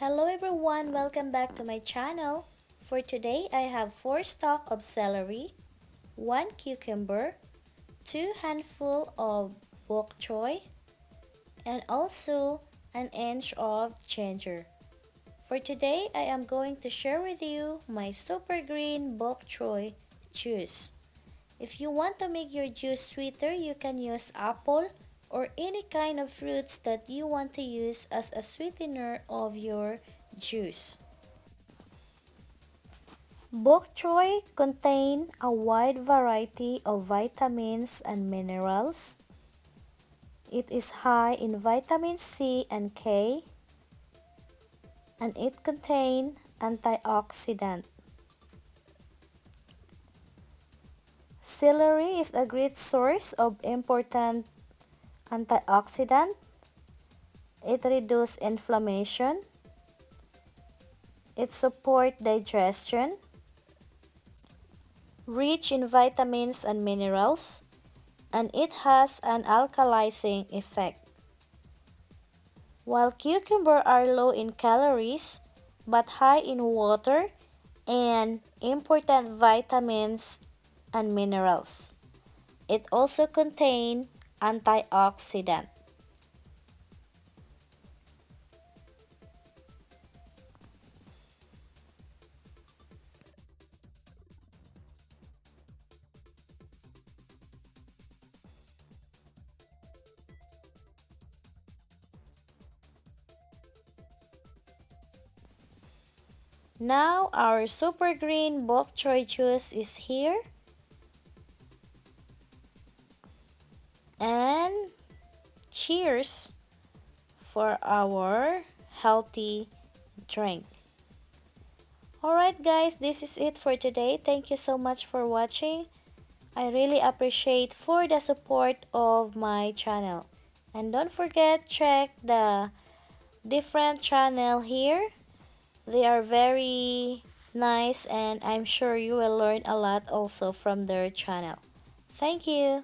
Hello everyone, welcome back to my channel. For today, I have 4 stalk of celery, 1 cucumber, 2 handful of bok choy, and also an inch of ginger. For today, I am going to share with you my super green bok choy juice. If you want to make your juice sweeter, you can use apple or any kind of fruits that you want to use as a sweetener of your juice. Bok choy contain a wide variety of vitamins and minerals. It is high in vitamin C and K, and it contain antioxidant. Celery is a great source of important antioxidant. It reduces inflammation. It supports digestion. Rich in vitamins and minerals, and it has an alkalizing effect. While cucumber are low in calories but high in water and important vitamins and minerals. It also contains antioxidant. Now our super green bok choy juice is here. And cheers for our healthy drink. Alright guys, this is it for today. Thank you so much for watching. I really appreciate for the support of my channel. And don't forget, check the different channel here. They are very nice and I'm sure you will learn a lot also from their channel. Thank you.